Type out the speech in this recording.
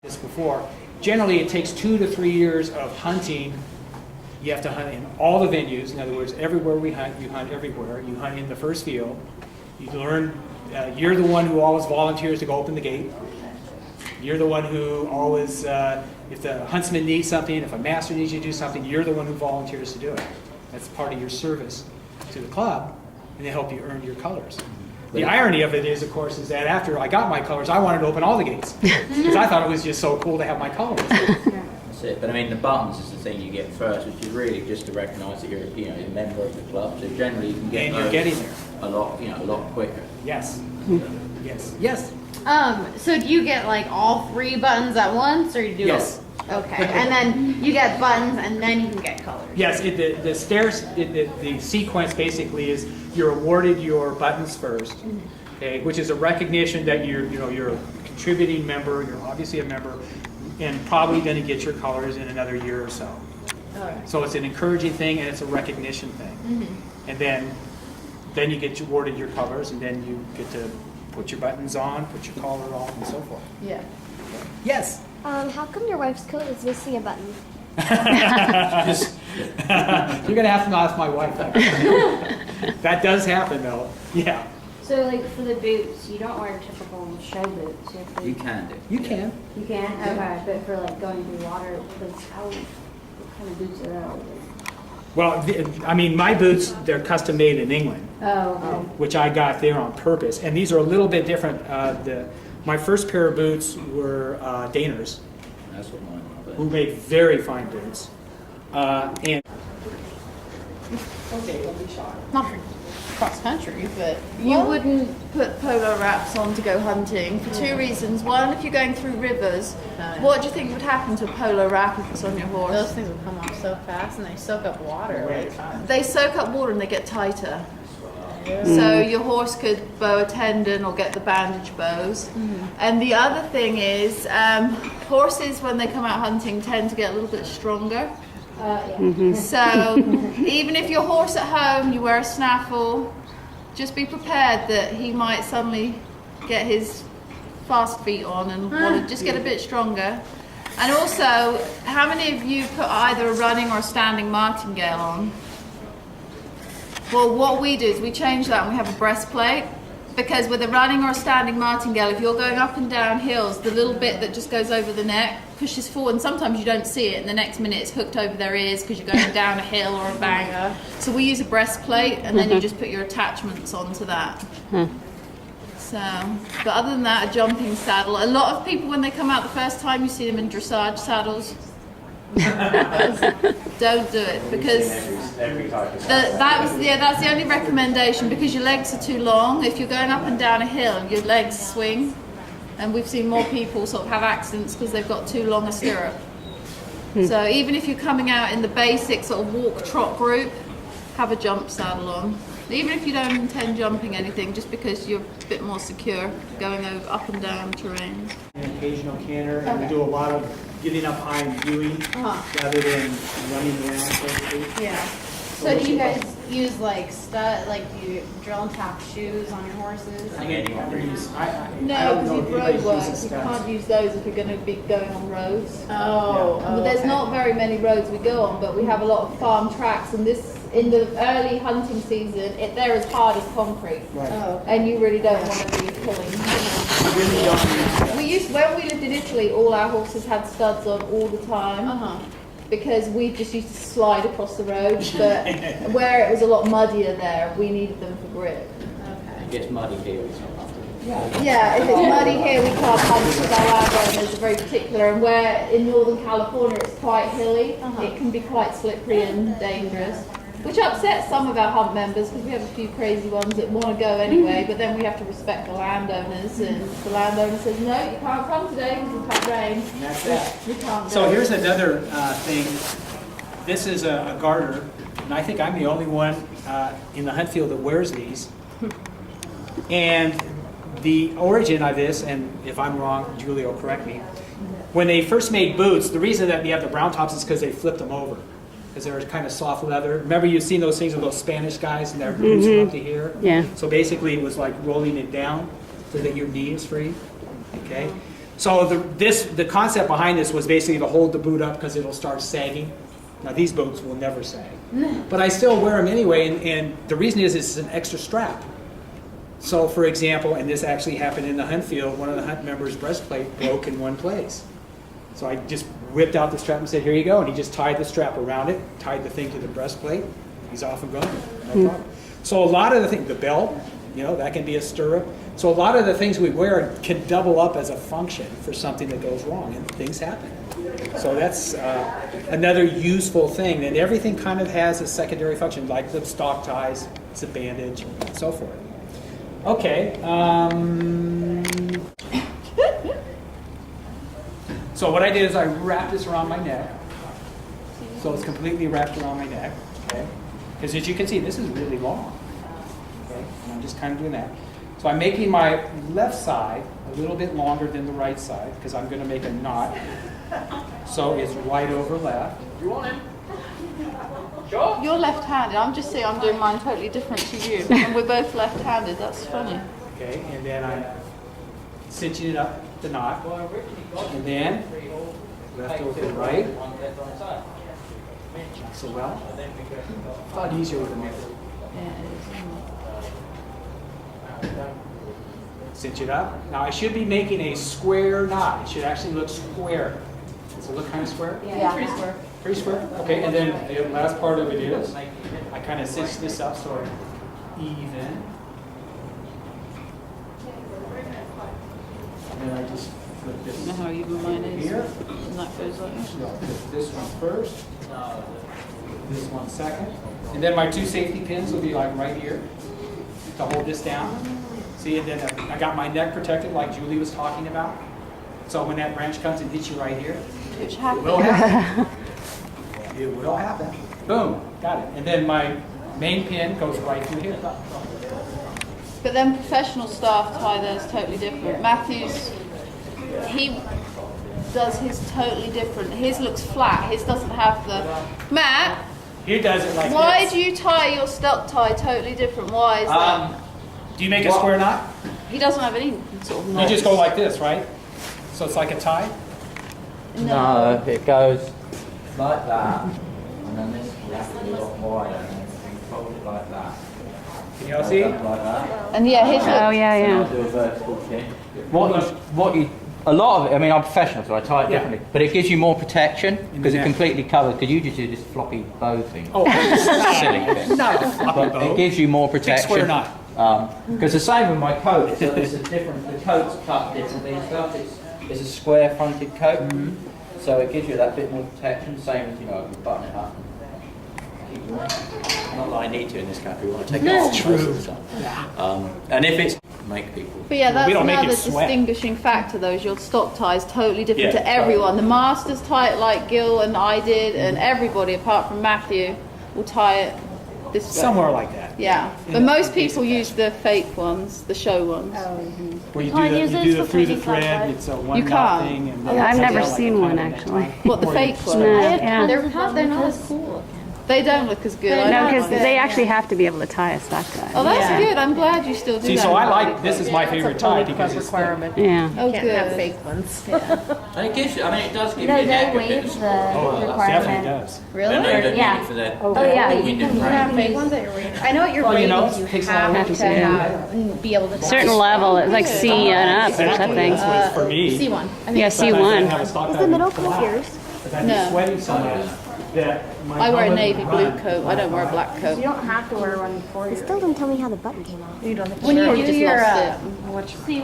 this before. Generally, it takes 2 to 3 years of hunting. You have to hunt in all the venues. In other words, everywhere we hunt, you hunt everywhere. You hunt in the first field. You learn, you're the one who always volunteers to go open the gate. You're the one who always, if the huntsman needs something, if a master needs you to do something, you're the one who volunteers to do it. That's part of your service to the club, and they help you earn your colors. The irony of it is, of course, is that after I got my colors, I wanted to open all the gates because I thought it was just so cool to have my colors. That's it. But I mean, the buttons is the thing you get first, which is really just to recognise that you're, a member of the club. So generally, you can get And you're getting there a lot, a lot quicker. Yes. Yes. Yes. So do you get like all 3 buttons at once, or you do? Yes. Okay, and then you get buttons, and then you can get colors. Yes. The stairs. The sequence basically is you're awarded your buttons first, okay, which is a recognition that you're a contributing member. You're obviously a member, and probably going to get your colors in another year or so. All right. So it's an encouraging thing, and it's a recognition thing. And then you get awarded your colors, and then you get to put your buttons on, put your collar on, and so forth. Yeah. Yes. How come your wife's coat is missing a button? You're gonna have to ask my wife that. That does happen, though. Yeah. So, like, for the boots, you don't wear typical show boots. You can do. You can. You can? Okay, but for, like, going through water, what kind of boots are those? Well, my boots, they're custom made in England, Oh, okay. which I got there on purpose. And these are a little bit different. My first pair of boots were Daners, That's what mine are. who made very fine boots. And Okay, we'll be shot. Not cross country, but you wouldn't put polo wraps on to go hunting for 2 reasons. One, if you're going through rivers, what do you think would happen to a polo wrap if it's on your horse? Those things will come off so fast, and they soak up water. They soak up water and they get tighter. So your horse could bow a tendon or get the bandage bows. And the other thing is, horses when they come out hunting tend to get a little bit stronger. So even if your horse at home, you wear a snaffle, just be prepared that he might suddenly get his fast feet on and want to just get a bit stronger. And also, how many of you put either a running or a standing martingale on? Well, what we do is we change that and we have a breastplate, because with a running or a standing martingale, if you're going up and down hills, the little bit that just goes over the neck pushes forward, and sometimes you don't see it, and the next minute it's hooked over their ears because you're going down a hill or a bank. So we use a breastplate, and then you just put your attachments onto that. So, but other than that, a jumping saddle. A lot of people, when they come out the first time, you see them in dressage saddles. Don't do it, because that's the only recommendation, because your legs are too long. If you're going up and down a hill, your legs swing, and we've seen more people sort of have accidents because they've got too long a stirrup. So even if you're coming out in the basic sort of walk trot group, have a jump saddle on. Even if you don't intend jumping anything, just because you're a bit more secure going over up and down terrain. an occasional canter, and we do a lot of getting up high and viewing rather than running around, so to speak. Yeah. So do you guys use like do you drill and tap shoes on your horses? I never use. No, because you've road work. You can't use those if you're going to be going on roads. Oh, But there's not very many roads we go on, but we have a lot of farm tracks, and this in the early hunting season, they're as hard as concrete, Right. and you really don't want to be pulling. We really don't use that. When we lived in Italy, all our horses had studs on all the time. Because we just used to slide across the road, but where it was a lot muddier there, we needed them for grip. It gets muddy here, it's not after. Yeah, if it's muddy here, we can't hunt because our landowners are very particular, and where in Northern California it's quite hilly, it can be quite slippery and dangerous, which upsets some of our hunt members because we have a few crazy ones that want to go anyway, but then we have to respect the landowners, and if the landowner says, no, you can't come today because it's had rain, And that's that. we can't So go. here's another thing. This is a garter, and I think I'm the only one in the hunt field that wears these. And the origin of this, and if I'm wrong, Julie will correct me, when they first made boots, the reason that you have the brown tops is because they flipped them over, because they're kind of soft leather. Remember, you've seen those things with those Spanish guys and their boots from up to here? Yeah. So basically it was like rolling it down so that your knee is free, okay? So the concept behind this was basically to hold the boot up because it'll start sagging. Now these boots will never sag, but I still wear them anyway, and the reason is it's an extra strap. So for example, and this actually happened in the hunt field, one of the hunt members' breastplate broke in one place. So I just whipped out the strap and said, here you go, and he just tied the strap around it, tied the thing to the breastplate, he's off and going, no problem. So a lot of the things, the belt, you know, that can be a stirrup. So a lot of the things we wear can double up as a function for something that goes wrong, and things happen. So that's another useful thing, and everything kind of has a secondary function, like the stock ties, it's a bandage, and so forth. Okay. So what I did is I wrapped this around my neck. So it's completely wrapped around my neck. Okay. Because as you can see, this is really long. Okay. And I'm just kind of doing that. So I'm making my left side a little bit longer than the right side because I'm going to make a knot. So it's right over left. You want him? You're left-handed. I'm just saying I'm doing mine totally different to you. And we're both left-handed. That's funny. Okay, and then I'm cinching it up, the knot. And then left over right. Not so well. A lot easier with a method. Cinch it up. Now I should be making a square knot. It should actually look square. Does it look kind of square? Yeah. Pretty square. Pretty square? Okay, and then the last part of it is, I kind of cinch this up so it's even. And then I just flip this You know how even mine is? here. And that goes like this. So I'll put this one first, this one second. And then my two safety pins will be like right here to hold this down. See, and then I got my neck protected like Julie was talking about. So when that branch comes and hits you right here, Which it happens. will happen. It will happen. Boom, got it. And then my main pin goes right through here. But then professional staff tie theirs totally different. Matthew's, he does his totally different. His looks flat. His doesn't have the... Matt, He does it like why this. do you tie your stock tie totally different? Why is that? Do you make a square knot? He doesn't have any sort of You knots. just go like this, right? So it's like a tie? No, it goes like that, and then this has to be a lot wider, and then you fold it like that. Can y'all see? Like that. And yeah, his Oh, look, yeah, And I'll yeah. do a vertical kick. A lot of it, I mean, I'm professional, so I tie it Yeah. differently, but it gives you more protection because it neck. completely covers. Because you just do this floppy bow thing. Oh, Silly thing. not a floppy But bow. it gives you more protection. square knot. Because the same with my coat, so it's a different. The coat's cut differently and stuff. It's a square fronted coat, so it gives you that bit more protection. Same as, you know, you button it up. Not that I need to in this country. We want to take it off most of the time. And if it's make people. but yeah, that's We don't make another it sweat. distinguishing factor though, is your stock tie is totally different Yeah, to everyone. The masters tie it like Gil and I did, and everybody apart from Matthew will tie it this way. Somewhere like that. Yeah, but most people use the fake ones, the show ones. Where you Can't do use the, this you do the for through the cooking thread, outside. it's a one You knot can't. thing. And Yeah, then I've it never comes out like seen a one, diamond actually. necktie. What, the Or fake it's- ones? No, yeah. They're not as cool. They don't look as good. I No, don't because like they it. actually have to be able to tie a stock tie. Oh, that's Yeah. good. I'm glad you still do See, that. so I like, this is my That's a favorite tie Pony because Club it's requirement. Yeah. Oh, Can't good. have fake ones. And it gives you. I mean, it does give No, you they neck a bit waive of the support. Definitely requirement. does. Really? No, you don't Yeah. need it for the Oh, yeah, wind you and can You rain. have fake ones at your ratings. I know at your Well, you know, ratings you it takes a lot of have work to to have, be able to Certain level, it's like C and up or Exactly, something. that's what it's for me. C1. I think Yeah, Sometimes I C1. have a stock Is tie the middle that's coat black, yours? because I've been No. sweating so much that my I wear a helmet navy would blue run. coat. I don't wear a black coat. You don't have to wear one for It your. still didn't tell me how the button came off. you don't think When you sure. do just your, lost it. See,